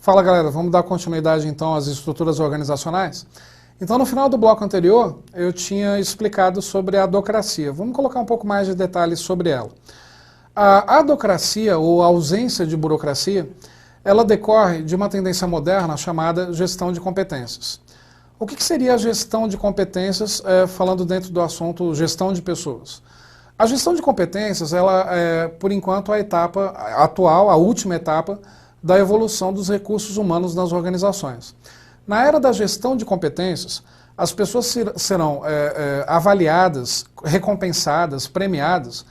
Fala galera, vamos dar continuidade então às estruturas organizacionais? Então no final do bloco anterior eu tinha explicado sobre a adocracia. Vamos colocar um pouco mais de detalhes sobre ela. A adocracia ou a ausência de burocracia, ela decorre de uma tendência moderna chamada gestão de competências. O que seria a gestão de competências, falando dentro do assunto gestão de pessoas? A gestão de competências, ela é, por enquanto, a etapa atual, a última etapa da evolução dos recursos humanos nas organizações. Na era da gestão de competências, as pessoas serão avaliadas, recompensadas, premiadas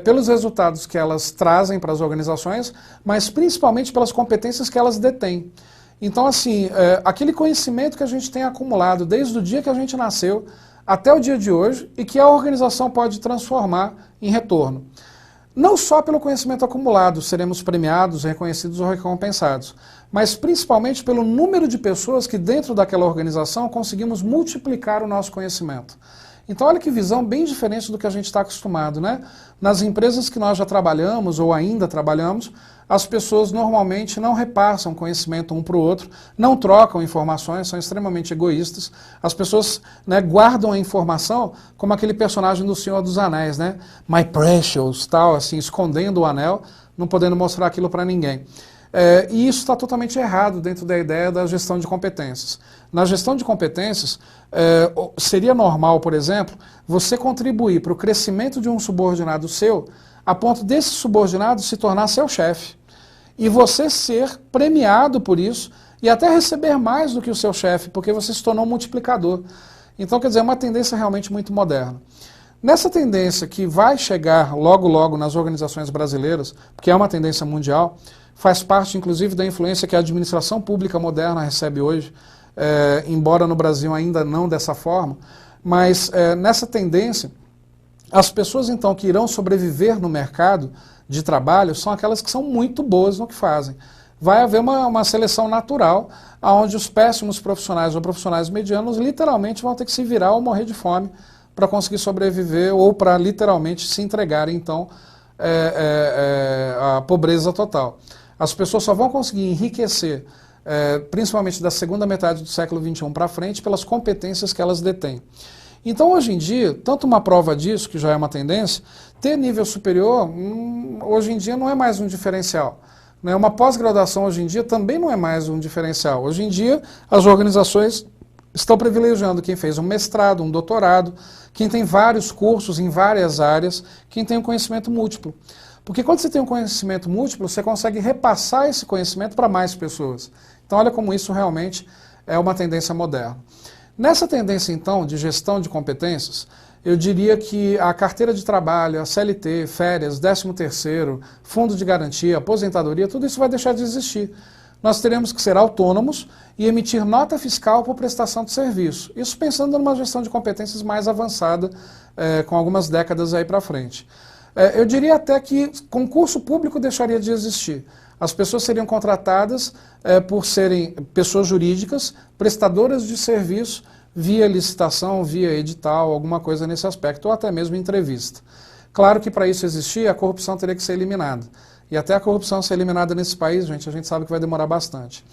pelos resultados que elas trazem para as organizações, mas principalmente pelas competências que elas detêm. Então, assim, aquele conhecimento que a gente tem acumulado desde o dia que a gente nasceu até o dia de hoje e que a organização pode transformar em retorno. Não só pelo conhecimento acumulado seremos premiados, reconhecidos ou recompensados, mas principalmente pelo número de pessoas que dentro daquela organização conseguimos multiplicar o nosso conhecimento. Então olha que visão bem diferente do que a gente está acostumado, né? Nas empresas que nós já trabalhamos ou ainda trabalhamos, as pessoas normalmente não repassam conhecimento um para o outro, não trocam informações, são extremamente egoístas. As pessoas, né, guardam a informação como aquele personagem do Senhor dos Anéis, né? My precious, tal, assim, escondendo o anel, não podendo mostrar aquilo para ninguém. E isso está totalmente errado dentro da ideia da gestão de competências. Na gestão de competências, seria normal, por exemplo, você contribuir para o crescimento de um subordinado seu, a ponto desse subordinado se tornar seu chefe. E você ser premiado por isso e até receber mais do que o seu chefe, porque você se tornou um multiplicador. Então, quer dizer, é uma tendência realmente muito moderna. Nessa tendência que vai chegar logo, logo nas organizações brasileiras, porque é uma tendência mundial, faz parte, inclusive, da influência que a administração pública moderna recebe hoje, embora no Brasil ainda não dessa forma, mas nessa tendência, as pessoas, então, que irão sobreviver no mercado de trabalho são aquelas que são muito boas no que fazem. Vai haver uma seleção natural, onde os péssimos profissionais ou profissionais medianos literalmente vão ter que se virar ou morrer de fome para conseguir sobreviver ou para literalmente se entregarem, então, à pobreza total. As pessoas só vão conseguir enriquecer, principalmente da segunda metade do século XXI para frente, pelas competências que elas detêm. Então, hoje em dia, tanto uma prova disso, que já é uma tendência, ter nível superior, hoje em dia não é mais um diferencial. Né? Uma pós-graduação hoje em dia também não é mais um diferencial. Hoje em dia, as organizações estão privilegiando quem fez um mestrado, um doutorado, quem tem vários cursos em várias áreas, quem tem um conhecimento múltiplo. Porque quando você tem um conhecimento múltiplo, você consegue repassar esse conhecimento para mais pessoas. Então, olha como isso realmente é uma tendência moderna. Nessa tendência, então, de gestão de competências, eu diria que a carteira de trabalho, a CLT, férias, 13º, fundo de garantia, aposentadoria, tudo isso vai deixar de existir. Nós teremos que ser autônomos e emitir nota fiscal por prestação de serviço. Isso pensando numa gestão de competências mais avançada, com algumas décadas aí para frente. Eu diria até que concurso público deixaria de existir. As pessoas seriam contratadas por serem pessoas jurídicas, prestadoras de serviço, via licitação, via edital, alguma coisa nesse aspecto, ou até mesmo entrevista. Claro que para isso existir, a corrupção teria que ser eliminada. E até a corrupção ser eliminada nesse país, gente, a gente sabe que vai demorar bastante.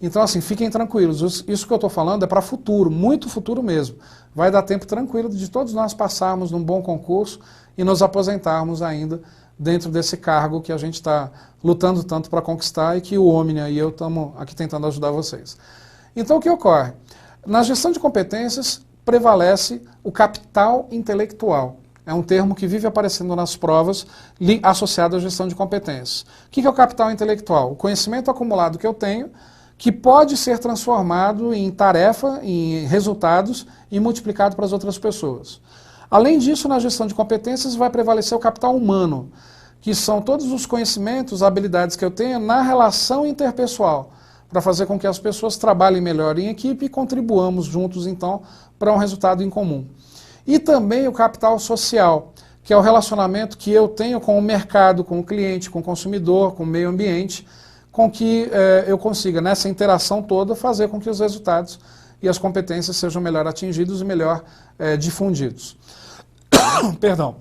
Então, assim, fiquem tranquilos. Isso que eu estou falando é para futuro, muito futuro mesmo. Vai dar tempo tranquilo de todos nós passarmos num bom concurso e nos aposentarmos ainda dentro desse cargo que a gente está lutando tanto para conquistar e que o Omnia e eu estamos aqui tentando ajudar vocês. Então, o que ocorre? Na gestão de competências, prevalece o capital intelectual. É um termo que vive aparecendo nas provas associado à gestão de competências. O que é o capital intelectual? O conhecimento acumulado que eu tenho, que pode ser transformado em tarefa, em resultados e multiplicado para as outras pessoas. Além disso, na gestão de competências vai prevalecer o capital humano, que são todos os conhecimentos, habilidades que eu tenho na relação interpessoal, para fazer com que as pessoas trabalhem melhor em equipe e contribuamos juntos, então, para um resultado em comum. E também o capital social, que é o relacionamento que eu tenho com o mercado, com o cliente, com o consumidor, com o meio ambiente, com que eu consiga, nessa interação toda, fazer com que os resultados e as competências sejam melhor atingidos e melhor difundidos. Perdão.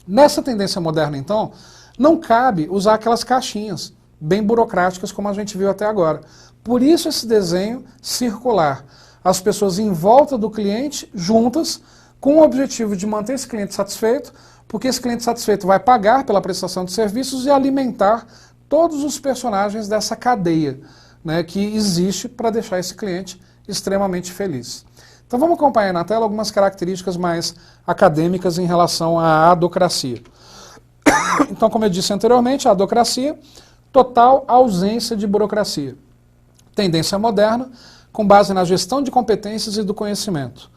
Nessa tendência moderna, então, não cabe usar aquelas caixinhas bem burocráticas, como a gente viu até agora. Por isso esse desenho circular. As pessoas em volta do cliente, juntas, com o objetivo de manter esse cliente satisfeito, porque esse cliente satisfeito vai pagar pela prestação de serviços e alimentar todos os personagens dessa cadeia, né, que existe para deixar esse cliente extremamente feliz. Então vamos acompanhar na tela algumas características mais acadêmicas em relação à adocracia. Então, como eu disse anteriormente, a adocracia, total ausência de burocracia. Tendência moderna, com base na gestão de competências e do conhecimento.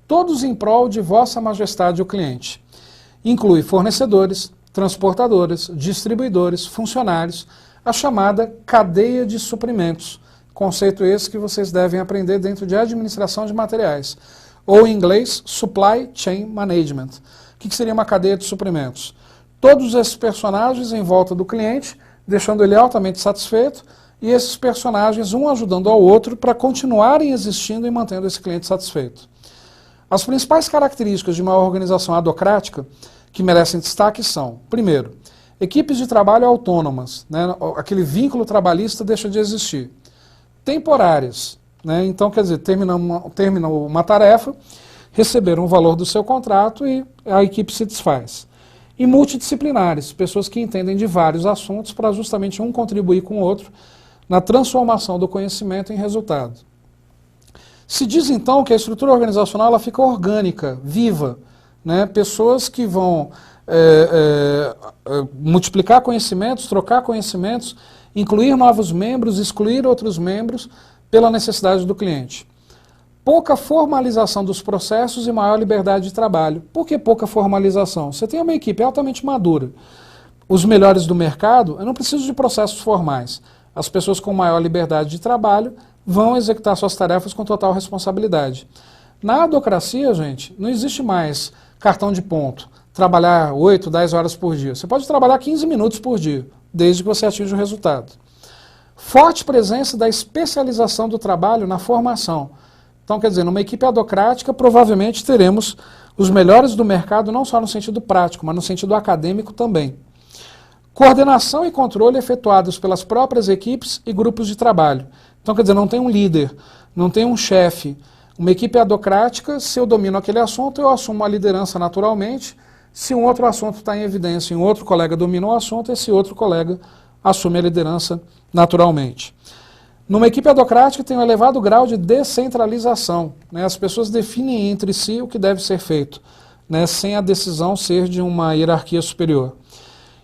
Todos em prol de Vossa Majestade o cliente. Inclui fornecedores, transportadores, distribuidores, funcionários, a chamada cadeia de suprimentos. Conceito esse que vocês devem aprender dentro de administração de materiais. Ou em inglês, Supply Chain Management. O que seria uma cadeia de suprimentos? Todos esses personagens em volta do cliente, deixando ele altamente satisfeito, e esses personagens um ajudando ao outro para continuarem existindo e mantendo esse cliente satisfeito. As principais características de uma organização adocrática que merecem destaque são, primeiro, equipes de trabalho autônomas, né, aquele vínculo trabalhista deixa de existir. Temporárias, né, então quer dizer, termina uma tarefa, receberam o valor do seu contrato e a equipe se desfaz. E multidisciplinares, pessoas que entendem de vários assuntos para justamente um contribuir com o outro na transformação do conhecimento em resultado. Se diz então que a estrutura organizacional ela fica orgânica, viva, né? Pessoas que vão multiplicar conhecimentos, trocar conhecimentos, incluir novos membros, excluir outros membros pela necessidade do cliente. Pouca formalização dos processos e maior liberdade de trabalho. Por que pouca formalização? Você tem uma equipe altamente madura. Os melhores do mercado, eu não preciso de processos formais. As pessoas com maior liberdade de trabalho vão executar suas tarefas com total responsabilidade. Na adocracia, gente, não existe mais cartão de ponto, trabalhar 8, 10 horas por dia. Você pode trabalhar 15 minutos por dia, desde que você atinja o resultado. Forte presença da especialização do trabalho na formação. Então, quer dizer, numa equipe adocrática, provavelmente teremos os melhores do mercado, não só no sentido prático, mas no sentido acadêmico também. Coordenação e controle efetuados pelas próprias equipes e grupos de trabalho. Então, quer dizer, não tem um líder, não tem um chefe. Uma equipe adocrática, se eu domino aquele assunto, eu assumo a liderança naturalmente. Se um outro assunto está em evidência e um outro colega domina o assunto, esse outro colega assume a liderança naturalmente. Numa equipe adocrática tem um elevado grau de descentralização, né? As pessoas definem entre si o que deve ser feito, né? Sem a decisão ser de uma hierarquia superior.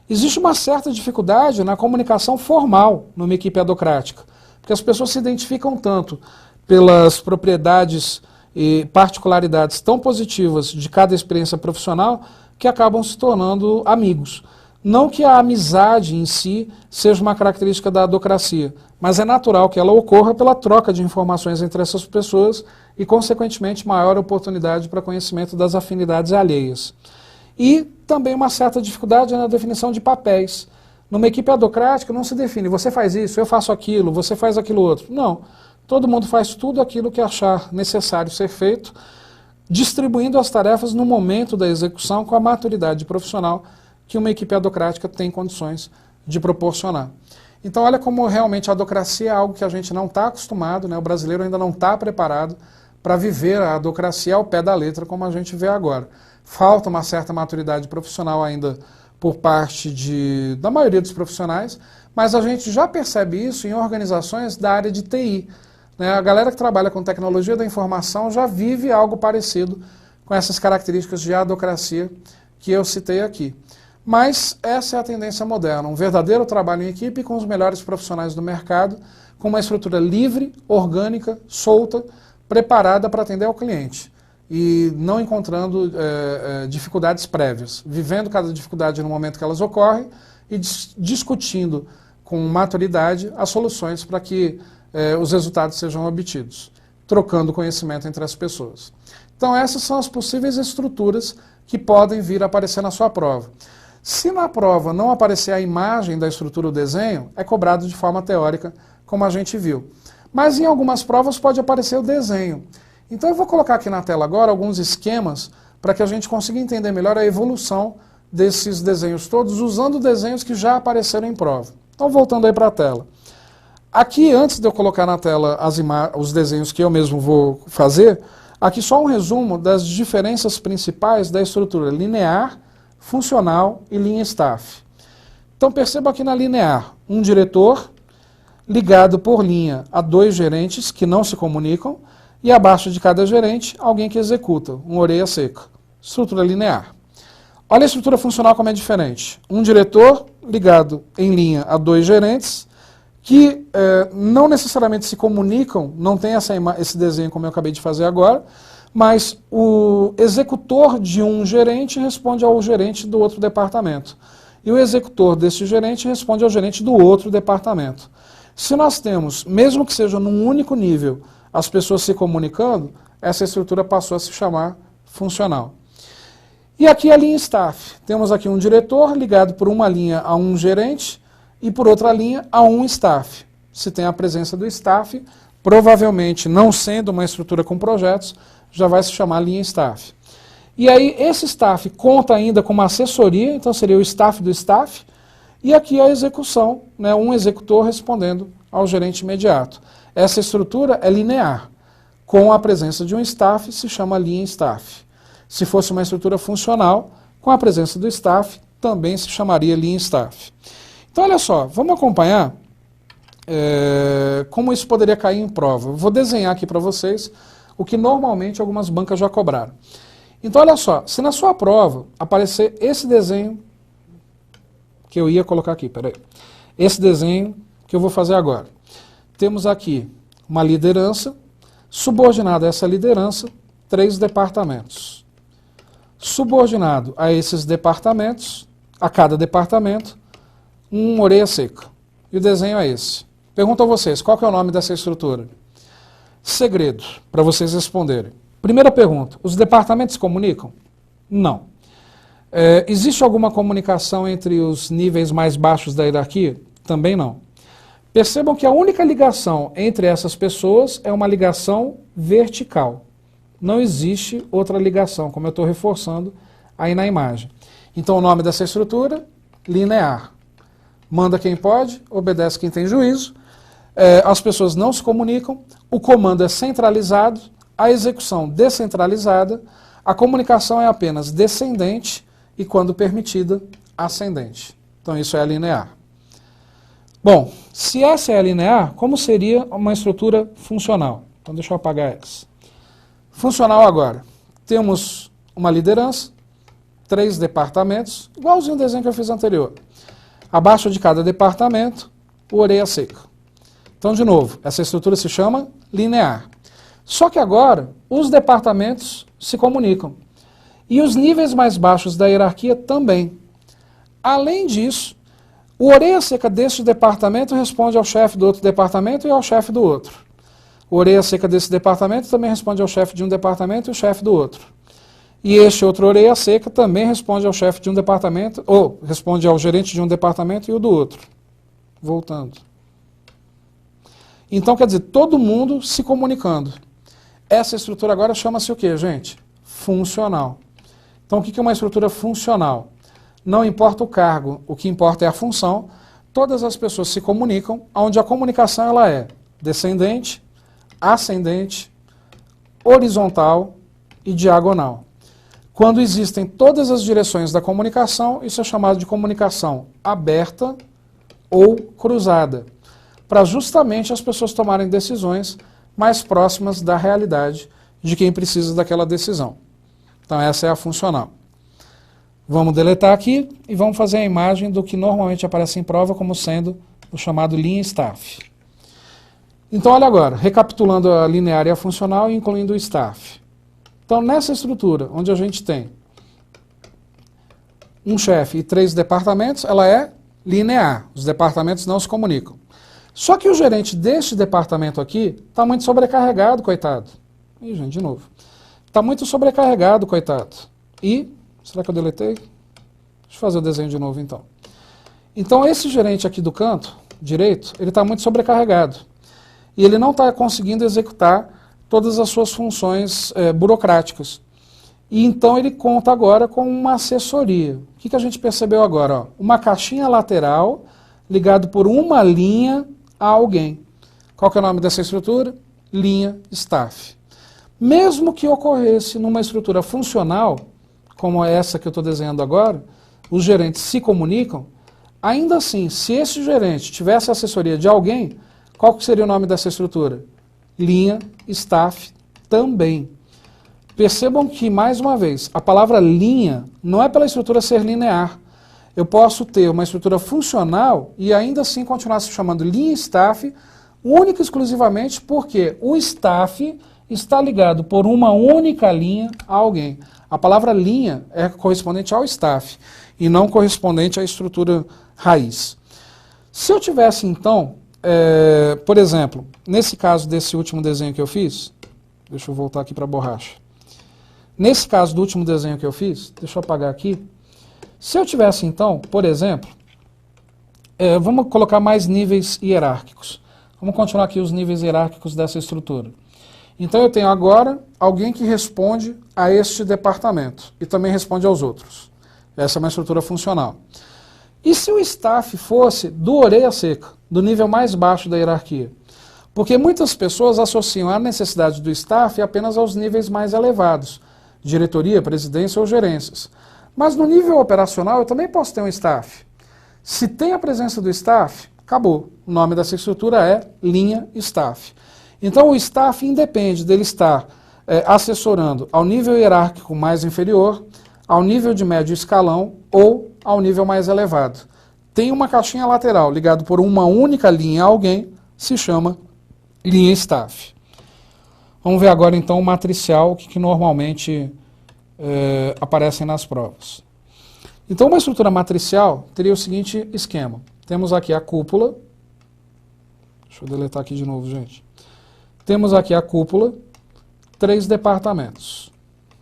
Existe uma certa dificuldade na comunicação formal numa equipe adocrática, porque as pessoas se identificam tanto pelas propriedades e particularidades tão positivas de cada experiência profissional que acabam se tornando amigos. Não que a amizade em si seja uma característica da adocracia, mas é natural que ela ocorra pela troca de informações entre essas pessoas e, consequentemente, maior oportunidade para conhecimento das afinidades alheias. E também uma certa dificuldade na definição de papéis. Numa equipe adocrática não se define, você faz isso, eu faço aquilo, você faz aquilo outro. Não, todo mundo faz tudo aquilo que achar necessário ser feito, distribuindo as tarefas no momento da execução com a maturidade profissional que uma equipe adocrática tem condições de proporcionar. Então olha como realmente a adocracia é algo que a gente não está acostumado, né? O brasileiro ainda não está preparado para viver a adocracia ao pé da letra como a gente vê agora. Falta uma certa maturidade profissional ainda por parte da maioria dos profissionais, mas a gente já percebe isso em organizações da área de TI. Né? A galera que trabalha com tecnologia da informação já vive algo parecido com essas características de adocracia que eu citei aqui. Mas essa é a tendência moderna, um verdadeiro trabalho em equipe com os melhores profissionais do mercado, com uma estrutura livre, orgânica, solta, preparada para atender ao cliente e não encontrando dificuldades prévias, vivendo cada dificuldade no momento que elas ocorrem e discutindo com maturidade as soluções para que os resultados sejam obtidos, trocando conhecimento entre as pessoas. Então essas são as possíveis estruturas que podem vir a aparecer na sua prova. Se na prova não aparecer a imagem da estrutura do desenho, é cobrado de forma teórica, como a gente viu. Mas em algumas provas pode aparecer o desenho. Então eu vou colocar aqui na tela agora alguns esquemas para que a gente consiga entender melhor a evolução desses desenhos todos, usando desenhos que já apareceram em prova. Então, voltando aí para a tela. Aqui, antes de eu colocar na tela os desenhos que eu mesmo vou fazer, aqui só um resumo das diferenças principais da estrutura linear, funcional e linha staff. Então, perceba aqui na linear, um diretor ligado por linha a dois gerentes que não se comunicam e abaixo de cada gerente, alguém que executa, um orelha seca. Estrutura linear. Olha a estrutura funcional como é diferente. Um diretor ligado em linha a dois gerentes que não necessariamente se comunicam, não tem esse desenho como eu acabei de fazer agora, mas o executor de um gerente responde ao gerente do outro departamento. E o executor desse gerente responde ao gerente do outro departamento. Se nós temos, mesmo que seja num único nível, as pessoas se comunicando, essa estrutura passou a se chamar funcional. E aqui a linha staff. Temos aqui um diretor ligado por uma linha a um gerente e por outra linha a um staff. Se tem a presença do staff, provavelmente não sendo uma estrutura com projetos, já vai se chamar linha staff. E aí esse staff conta ainda com uma assessoria, então seria o staff do staff, e aqui a execução, né, um executor respondendo ao gerente imediato. Essa estrutura é linear. Com a presença de um staff, se chama linha staff. Se fosse uma estrutura funcional, com a presença do staff, também se chamaria linha staff. Então, olha só, vamos acompanhar como isso poderia cair em prova. Eu vou desenhar aqui para vocês o que normalmente algumas bancas já cobraram. Então, olha só, se na sua prova aparecer esse desenho que eu ia colocar aqui, peraí, esse desenho que eu vou fazer agora. Temos aqui uma liderança, subordinado a essa liderança, 3 departamentos. Subordinado a esses departamentos, a cada departamento, um orelha seca. E o desenho é esse. Pergunto a vocês, qual que é o nome dessa estrutura? Segredo, para vocês responderem. Primeira pergunta, os departamentos se comunicam? Não. Existe alguma comunicação entre os níveis mais baixos da hierarquia? Também não. Percebam que a única ligação entre essas pessoas é uma ligação vertical. Não existe outra ligação, como eu estou reforçando aí na imagem. Então o nome dessa estrutura, linear. Manda quem pode, obedece quem tem juízo. As pessoas não se comunicam, o comando é centralizado, a execução descentralizada, a comunicação é apenas descendente e, quando permitida, ascendente. Então isso é a linear. Bom, se essa é a linear, como seria uma estrutura funcional? Então deixa eu apagar essa. Funcional agora. Temos uma liderança, 3 departamentos, igualzinho o desenho que eu fiz anterior. Abaixo de cada departamento, o orelha seca. Então, de novo, essa estrutura se chama linear. Só que agora, os departamentos se comunicam. E os níveis mais baixos da hierarquia também. Além disso, o orelha seca deste departamento responde ao chefe do outro departamento e ao chefe do outro. O orelha seca desse departamento também responde ao chefe de um departamento e o chefe do outro. E este outro orelha seca também responde ao chefe de um departamento, ou responde ao gerente de um departamento e o do outro. Voltando. Então, quer dizer, todo mundo se comunicando. Essa estrutura agora chama-se o quê, gente? Funcional. Então, o que é uma estrutura funcional? Não importa o cargo, o que importa é a função. Todas as pessoas se comunicam, onde a comunicação ela é descendente, ascendente, horizontal e diagonal. Quando existem todas as direções da comunicação, isso é chamado de comunicação aberta ou cruzada, para justamente as pessoas tomarem decisões mais próximas da realidade de quem precisa daquela decisão. Então essa é a funcional. Vamos deletar aqui e vamos fazer a imagem do que normalmente aparece em prova como sendo o chamado linha staff. Então olha agora, recapitulando a linear e a funcional e incluindo o staff. Então nessa estrutura, onde a gente tem um chefe e 3 departamentos, ela é linear, os departamentos não se comunicam. Só que o gerente deste departamento aqui está muito sobrecarregado, coitado. Ih, gente, de novo. Está muito sobrecarregado, coitado. E, será que eu deletei? Deixa eu fazer o desenho de novo, então. Então, esse gerente aqui do canto direito, ele está muito sobrecarregado. E ele não está conseguindo executar todas as suas funções burocráticas. E então ele conta agora com uma assessoria. O que a gente percebeu agora? Ó? Uma caixinha lateral ligado por uma linha a alguém. Qual que é o nome dessa estrutura? Linha staff. Mesmo que ocorresse numa estrutura funcional, como essa que eu estou desenhando agora, os gerentes se comunicam, ainda assim, se esse gerente tivesse assessoria de alguém, qual que seria o nome dessa estrutura? Linha staff também. Percebam que, mais uma vez, a palavra linha não é pela estrutura ser linear. Eu posso ter uma estrutura funcional e ainda assim continuar se chamando linha staff, única e exclusivamente porque o staff está ligado por uma única linha a alguém. A palavra linha é correspondente ao staff e não correspondente à estrutura raiz. Se eu tivesse, então, por exemplo, nesse caso desse último desenho que eu fiz, deixa eu voltar aqui para a borracha. Nesse caso do último desenho que eu fiz, deixa eu apagar aqui. Se eu tivesse, então, por exemplo, vamos colocar mais níveis hierárquicos. Vamos continuar aqui os níveis hierárquicos dessa estrutura. Então eu tenho agora alguém que responde a este departamento e também responde aos outros. Essa é uma estrutura funcional. E se o staff fosse do orelha seca, do nível mais baixo da hierarquia? Porque muitas pessoas associam a necessidade do staff apenas aos níveis mais elevados, diretoria, presidência ou gerências. Mas no nível operacional eu também posso ter um staff. Se tem a presença do staff, acabou. O nome dessa estrutura é linha staff. Então o staff independe dele estar assessorando ao nível hierárquico mais inferior, ao nível de médio escalão ou ao nível mais elevado. Tem uma caixinha lateral ligada por uma única linha a alguém, se chama linha staff. Vamos ver agora então o matricial que normalmente aparecem nas provas. Então uma estrutura matricial teria o seguinte esquema. Temos aqui a cúpula. Deixa eu deletar aqui de novo, gente. Temos aqui a cúpula, 3 departamentos.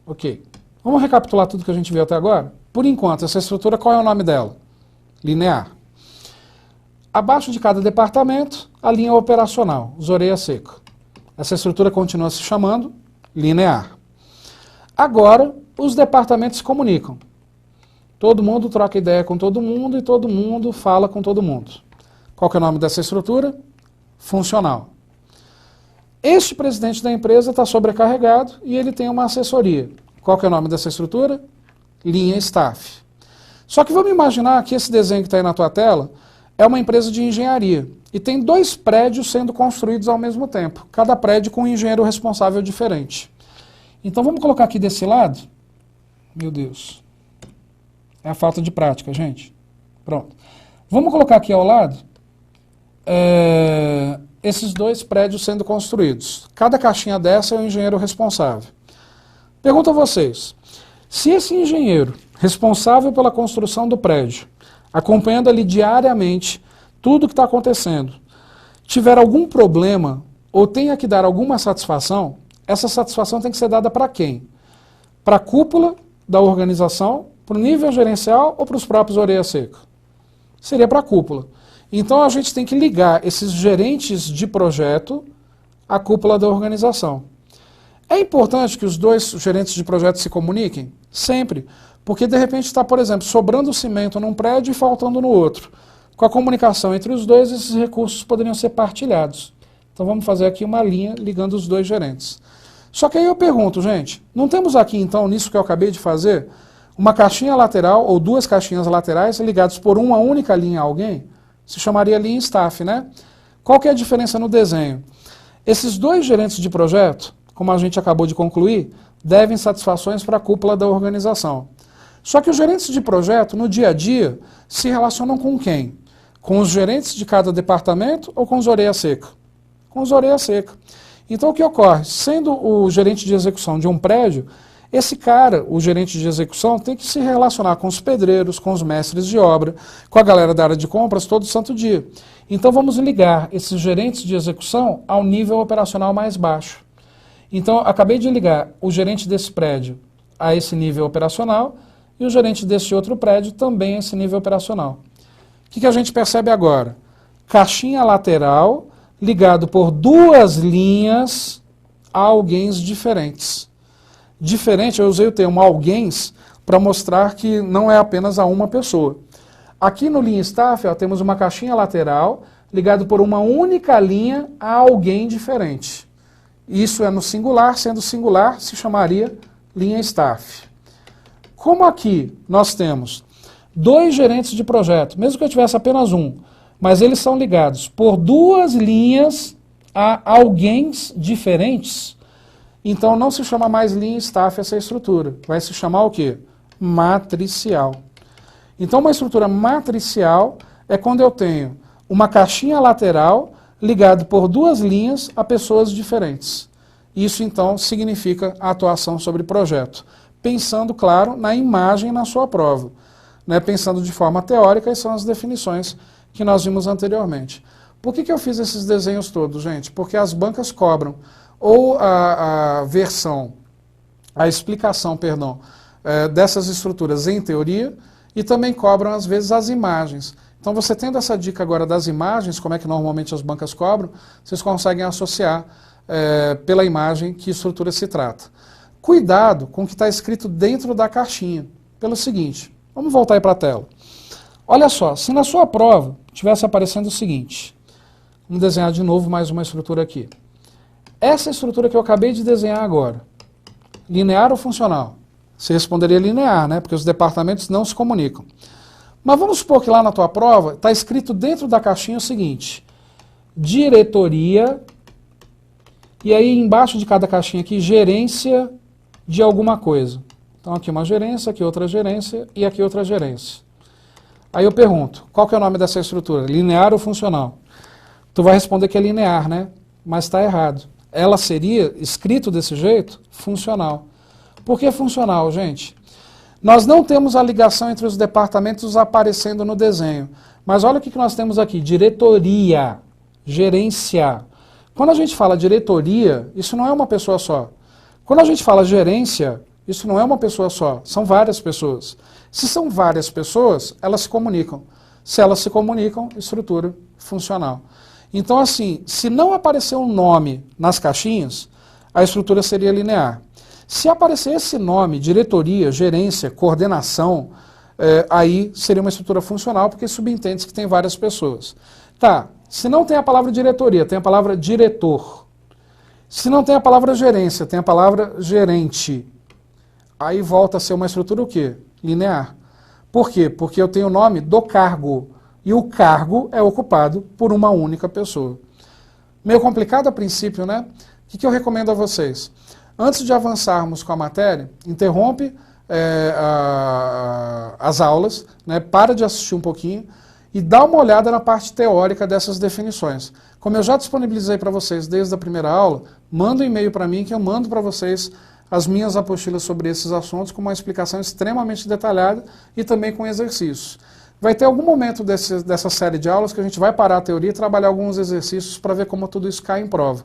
Ok. Vamos recapitular tudo que a gente viu até agora? Por enquanto, essa estrutura, qual é o nome dela? Linear. Abaixo de cada departamento, a linha operacional, os orelha seca. Essa estrutura continua se chamando linear. Agora, os departamentos se comunicam. Todo mundo troca ideia com todo mundo e todo mundo fala com todo mundo. Qual que é o nome dessa estrutura? Funcional. Este presidente da empresa está sobrecarregado e ele tem uma assessoria. Qual que é o nome dessa estrutura? Linha staff. Só que vamos imaginar que esse desenho que está aí na tua tela é uma empresa de engenharia e tem 2 prédios sendo construídos ao mesmo tempo, cada prédio com um engenheiro responsável diferente. Então vamos colocar aqui desse lado. Meu Deus. É a falta de prática, gente. Pronto. Vamos colocar aqui ao lado esses 2 prédios sendo construídos. Cada caixinha dessa é um engenheiro responsável. Pergunto a vocês, se esse engenheiro responsável pela construção do prédio, acompanhando ali diariamente tudo o que está acontecendo, tiver algum problema ou tenha que dar alguma satisfação, essa satisfação tem que ser dada para quem? Para a cúpula da organização, para o nível gerencial ou para os próprios orelha seca? Seria para a cúpula. Então a gente tem que ligar esses gerentes de projeto à cúpula da organização. É importante que os 2 gerentes de projeto se comuniquem? Sempre. Porque de repente está, por exemplo, sobrando cimento num prédio e faltando no outro. Com a comunicação entre os 2, esses recursos poderiam ser partilhados. Então vamos fazer aqui uma linha ligando os 2 gerentes. Só que aí eu pergunto, gente, não temos aqui então, nisso que eu acabei de fazer, uma caixinha lateral ou 2 caixinhas laterais ligadas por uma única linha a alguém? Se chamaria linha staff, né? Qual que é a diferença no desenho? Esses 2 gerentes de projeto, como a gente acabou de concluir, devem satisfações para a cúpula da organização. Só que os gerentes de projeto, no dia a dia, se relacionam com quem? Com os gerentes de cada departamento ou com os orelha seca? Com os orelha seca. Então o que ocorre? Sendo o gerente de execução de um prédio, esse cara, o gerente de execução, tem que se relacionar com os pedreiros, com os mestres de obra, com a galera da área de compras todo santo dia. Então vamos ligar esses gerentes de execução ao nível operacional mais baixo. Então acabei de ligar o gerente desse prédio a esse nível operacional e o gerente desse outro prédio também a esse nível operacional. O que a gente percebe agora? Caixinha lateral ligado por 2 linhas a alguém diferentes. Diferente, eu usei o termo alguém para mostrar que não é apenas a uma pessoa. Aqui no linha staff, ó, temos uma caixinha lateral ligado por uma única linha a alguém diferente. Isso é no singular, sendo singular se chamaria linha staff. Como aqui nós temos 2 gerentes de projeto, mesmo que eu tivesse apenas um, mas eles são ligados por 2 linhas a alguém diferentes, então não se chama mais linha staff essa estrutura. Vai se chamar o quê? Matricial. Então uma estrutura matricial é quando eu tenho uma caixinha lateral ligada por 2 linhas a pessoas diferentes. Isso então significa a atuação sobre projeto. Pensando, claro, na imagem na sua prova. Né? Pensando de forma teórica, e são as definições que nós vimos anteriormente. Por que eu fiz esses desenhos todos, gente? Porque as bancas cobram ou a explicação, perdão, dessas estruturas em teoria, e também cobram, às vezes, as imagens. Então, você tendo essa dica agora das imagens, como é que normalmente as bancas cobram, vocês conseguem associar pela imagem que estrutura se trata. Cuidado com o que está escrito dentro da caixinha. Pelo seguinte, vamos voltar aí para a tela. Olha só, se na sua prova tivesse aparecendo o seguinte, vamos desenhar de novo mais uma estrutura aqui. Essa estrutura que eu acabei de desenhar agora, linear ou funcional? Você responderia linear, né? Porque os departamentos não se comunicam. Mas vamos supor que lá na tua prova está escrito dentro da caixinha o seguinte, diretoria, e aí embaixo de cada caixinha aqui, gerência de alguma coisa. Então aqui uma gerência, aqui outra gerência e aqui outra gerência. Aí eu pergunto, qual que é o nome dessa estrutura? Linear ou funcional? Tu vai responder que é linear, né? Mas está errado. Ela seria, escrito desse jeito, funcional. Por que funcional, gente? Nós não temos a ligação entre os departamentos aparecendo no desenho. Mas olha o que nós temos aqui, diretoria, gerência. Quando a gente fala diretoria, isso não é uma pessoa só. Quando a gente fala gerência, isso não é uma pessoa só, são várias pessoas. Se são várias pessoas, elas se comunicam. Se elas se comunicam, estrutura funcional. Então, assim, se não aparecer um nome nas caixinhas, a estrutura seria linear. Se aparecer esse nome, diretoria, gerência, coordenação, aí seria uma estrutura funcional, porque subentende-se que tem várias pessoas. Tá, se não tem a palavra diretoria, tem a palavra diretor. Se não tem a palavra gerência, tem a palavra gerente. Aí volta a ser uma estrutura o quê? Linear. Por quê? Porque eu tenho o nome do cargo. E o cargo é ocupado por uma única pessoa. Meio complicado a princípio, né? O que eu recomendo a vocês? Antes de avançarmos com a matéria, interrompe as aulas, né? Para de assistir um pouquinho e dá uma olhada na parte teórica dessas definições. Como eu já disponibilizei para vocês desde a primeira aula, manda um e-mail para mim que eu mando para vocês as minhas apostilas sobre esses assuntos com uma explicação extremamente detalhada e também com exercícios. Vai ter algum momento dessa série de aulas que a gente vai parar a teoria e trabalhar alguns exercícios para ver como tudo isso cai em prova.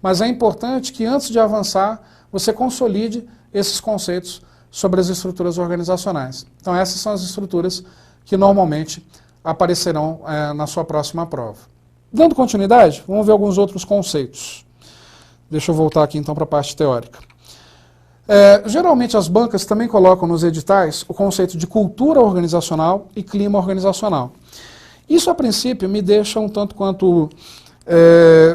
Mas é importante que antes de avançar, você consolide esses conceitos sobre as estruturas organizacionais. Então essas são as estruturas que normalmente aparecerão na sua próxima prova. Dando continuidade, vamos ver alguns outros conceitos. Deixa eu voltar aqui então para a parte teórica. Geralmente as bancas também colocam nos editais o conceito de cultura organizacional e clima organizacional. Isso a princípio me deixa um tanto quanto,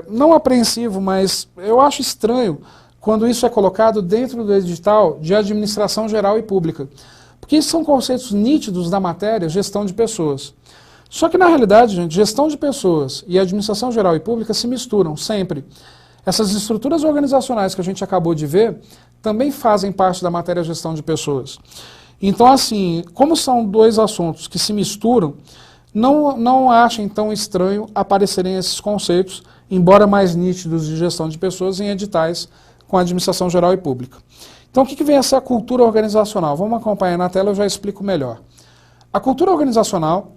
não apreensivo, mas eu acho estranho quando isso é colocado dentro do edital de administração geral e pública. Porque isso são conceitos nítidos da matéria gestão de pessoas. Só que na realidade, gente, gestão de pessoas e administração geral e pública se misturam sempre. Essas estruturas organizacionais que a gente acabou de ver também fazem parte da matéria gestão de pessoas. Então, assim, como são dois assuntos que se misturam, não achem tão estranho aparecerem esses conceitos, embora mais nítidos de gestão de pessoas, em editais com a administração geral e pública. Então, o que vem a ser a cultura organizacional? Vamos acompanhar na tela, eu já explico melhor. A cultura organizacional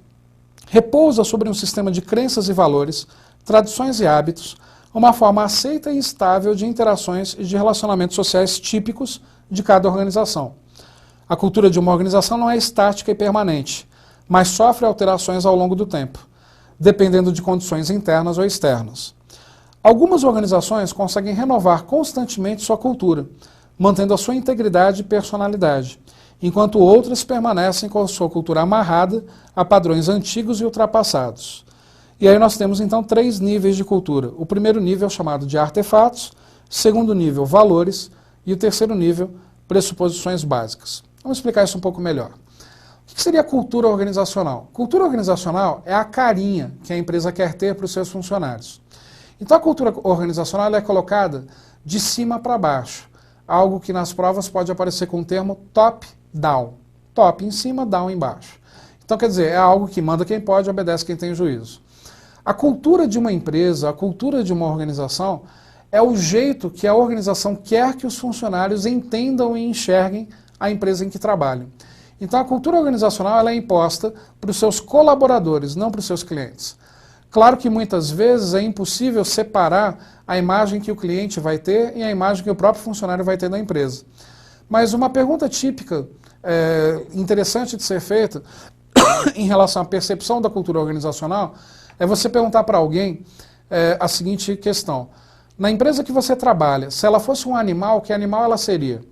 repousa sobre um sistema de crenças e valores, tradições e hábitos, uma forma aceita e estável de interações e de relacionamentos sociais típicos de cada organização. A cultura de uma organização não é estática e permanente, mas sofre alterações ao longo do tempo, dependendo de condições internas ou externas. Algumas organizações conseguem renovar constantemente sua cultura, mantendo a sua integridade e personalidade, enquanto outras permanecem com a sua cultura amarrada a padrões antigos e ultrapassados. E aí nós temos então 3 níveis de cultura. O primeiro nível é chamado de artefatos, segundo nível, valores, e o terceiro nível, pressuposições básicas. Vamos explicar isso um pouco melhor. O que seria cultura organizacional? Cultura organizacional é a carinha que a empresa quer ter para os seus funcionários. Então a cultura organizacional ela é colocada de cima para baixo, algo que nas provas pode aparecer com o termo top-down. Top em cima, down embaixo. Então quer dizer, é algo que manda quem pode, obedece quem tem juízo. A cultura de uma empresa, a cultura de uma organização, é o jeito que a organização quer que os funcionários entendam e enxerguem a empresa em que trabalham. Então a cultura organizacional ela é imposta para os seus colaboradores, não para os seus clientes. Claro que muitas vezes é impossível separar a imagem que o cliente vai ter e a imagem que o próprio funcionário vai ter da empresa. Mas uma pergunta típica, interessante de ser feita, em relação à percepção da cultura organizacional, é você perguntar para alguém a seguinte questão. Na empresa que você trabalha, se ela fosse um animal, que animal ela seria?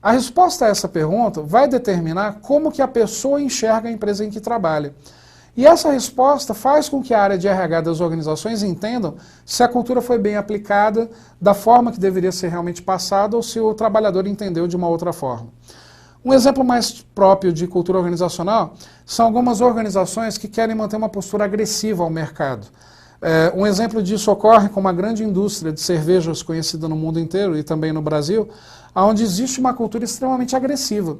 A resposta a essa pergunta vai determinar como que a pessoa enxerga a empresa em que trabalha. E essa resposta faz com que a área de RH das organizações entendam se a cultura foi bem aplicada, da forma que deveria ser realmente passada, ou se o trabalhador entendeu de uma outra forma. Um exemplo mais próprio de cultura organizacional são algumas organizações que querem manter uma postura agressiva ao mercado. Um exemplo disso ocorre com uma grande indústria de cervejas conhecida no mundo inteiro e também no Brasil, onde existe uma cultura extremamente agressiva.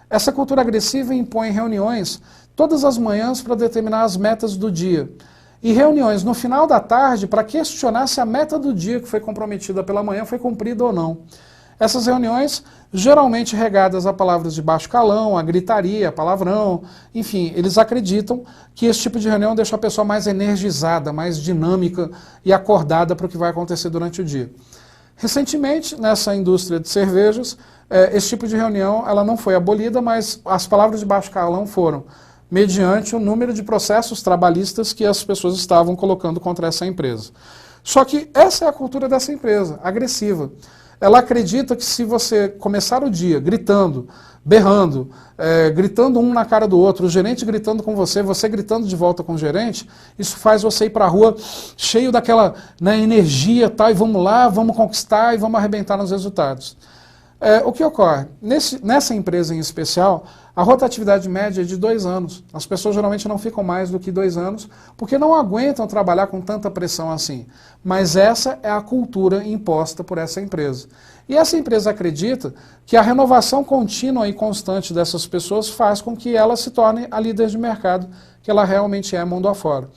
Essa cultura agressiva impõe reuniões todas as manhãs para determinar as metas do dia. E reuniões no final da tarde para questionar se a meta do dia que foi comprometida pela manhã foi cumprida ou não. Essas reuniões, geralmente regadas a palavras de baixo calão, a gritaria, a palavrão, enfim, eles acreditam que esse tipo de reunião deixa a pessoa mais energizada, mais dinâmica e acordada para o que vai acontecer durante o dia. Recentemente, nessa indústria de cervejas, esse tipo de reunião ela não foi abolida, mas as palavras de baixo calão foram, mediante o número de processos trabalhistas que as pessoas estavam colocando contra essa empresa. Só que essa é a cultura dessa empresa, agressiva. Ela acredita que se você começar o dia gritando, berrando, gritando um na cara do outro, o gerente gritando com você, você gritando de volta com o gerente, isso faz você ir para a rua cheio daquela energia, tá, e vamos lá, vamos conquistar e vamos arrebentar nos resultados. O que ocorre? Nessa empresa em especial, a rotatividade média é de 2 anos. As pessoas geralmente não ficam mais do que 2 anos, porque não aguentam trabalhar com tanta pressão assim. Mas essa é a cultura imposta por essa empresa. E essa empresa acredita que a renovação contínua e constante dessas pessoas faz com que ela se torne a líder de mercado que ela realmente é mundo afora.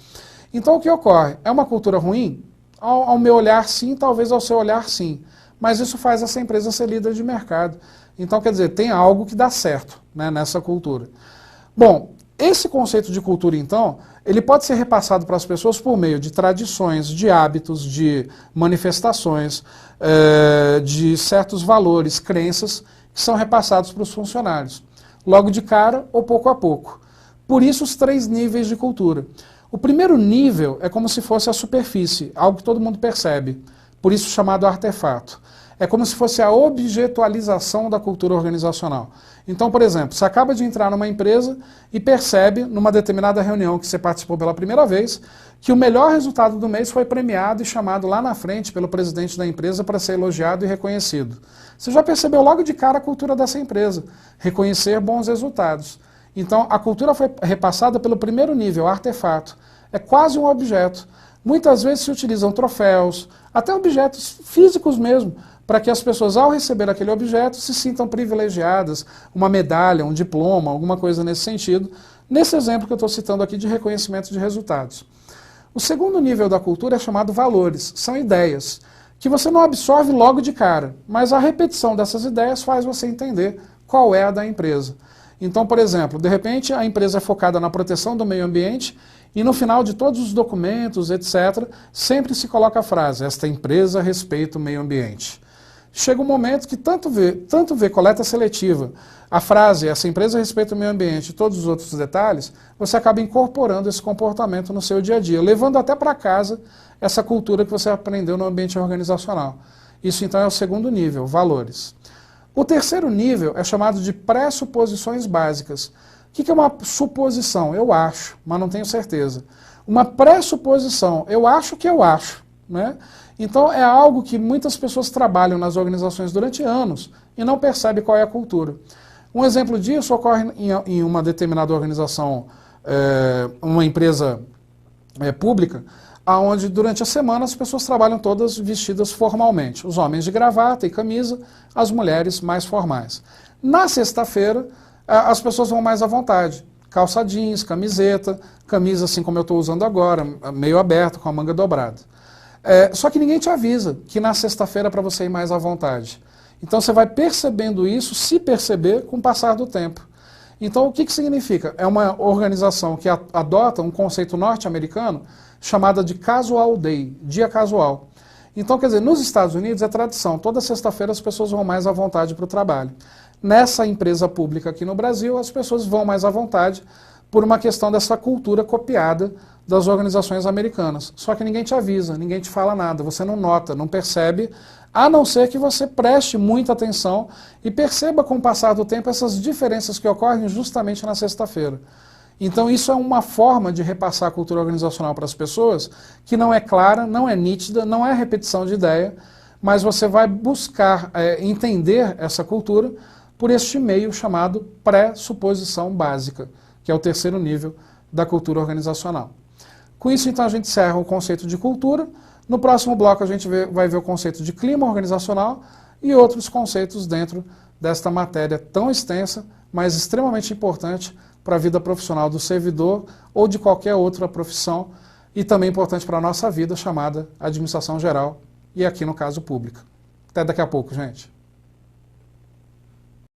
Então o que ocorre? É uma cultura ruim? Ao meu olhar sim, talvez ao seu olhar sim. Mas isso faz essa empresa ser líder de mercado. Então, quer dizer, tem algo que dá certo, né, nessa cultura. Bom, esse conceito de cultura, então, ele pode ser repassado para as pessoas por meio de tradições, de hábitos, de manifestações, de certos valores, crenças, que são repassados para os funcionários. Logo de cara ou pouco a pouco. Por isso, os 3 níveis de cultura. O primeiro nível é como se fosse a superfície, algo que todo mundo percebe. Por isso chamado artefato. É como se fosse a objetualização da cultura organizacional. Então, por exemplo, você acaba de entrar numa empresa e percebe, numa determinada reunião que você participou pela primeira vez, que o melhor resultado do mês foi premiado e chamado lá na frente pelo presidente da empresa para ser elogiado e reconhecido. Você já percebeu logo de cara a cultura dessa empresa, reconhecer bons resultados. Então, a cultura foi repassada pelo primeiro nível, artefato. É quase um objeto. Muitas vezes se utilizam troféus, até objetos físicos mesmo, para que as pessoas, ao receber aquele objeto, se sintam privilegiadas, uma medalha, um diploma, alguma coisa nesse sentido, nesse exemplo que eu estou citando aqui de reconhecimento de resultados. O segundo nível da cultura é chamado valores, são ideias, que você não absorve logo de cara, mas a repetição dessas ideias faz você entender qual é a da empresa. Então, por exemplo, de repente a empresa é focada na proteção do meio ambiente e no final de todos os documentos, etc., sempre se coloca a frase, esta empresa respeita o meio ambiente. Chega um momento que tanto vê coleta seletiva, a frase, essa empresa respeita o meio ambiente e todos os outros detalhes, você acaba incorporando esse comportamento no seu dia a dia, levando até para casa essa cultura que você aprendeu no ambiente organizacional. Isso então é o segundo nível, valores. O terceiro nível é chamado de pressuposições básicas. O que é uma suposição? Eu acho, mas não tenho certeza. Uma pressuposição, eu acho que eu acho, né? Então é algo que muitas pessoas trabalham nas organizações durante anos e não percebem qual é a cultura. Um exemplo disso ocorre em uma determinada organização, uma empresa pública, onde durante a semana as pessoas trabalham todas vestidas formalmente. Os homens de gravata e camisa, as mulheres mais formais. Na sexta-feira, as pessoas vão mais à vontade. Calça jeans, camiseta, camisa assim como eu estou usando agora, meio aberta, com a manga dobrada. Só que ninguém te avisa que na sexta-feira é para você ir mais à vontade. Então você vai percebendo isso, se perceber, com o passar do tempo. Então o que significa? É uma organização que adota um conceito norte-americano chamada de casual day, dia casual. Então, quer dizer, nos Estados Unidos é tradição, toda sexta-feira as pessoas vão mais à vontade para o trabalho. Nessa empresa pública aqui no Brasil, as pessoas vão mais à vontade por uma questão dessa cultura copiada das organizações americanas. Só que ninguém te avisa, ninguém te fala nada, você não nota, não percebe, a não ser que você preste muita atenção e perceba com o passar do tempo essas diferenças que ocorrem justamente na sexta-feira. Então isso é uma forma de repassar a cultura organizacional para as pessoas que não é clara, não é nítida, não é repetição de ideia, mas você vai buscar entender essa cultura por este meio chamado pressuposição básica, que é o terceiro nível da cultura organizacional. Com isso, então, a gente encerra o conceito de cultura. No próximo bloco, a gente vai ver o conceito de clima organizacional e outros conceitos dentro desta matéria tão extensa, mas extremamente importante para a vida profissional do servidor ou de qualquer outra profissão e também importante para a nossa vida, chamada administração geral e aqui no caso pública. Até daqui a pouco, gente.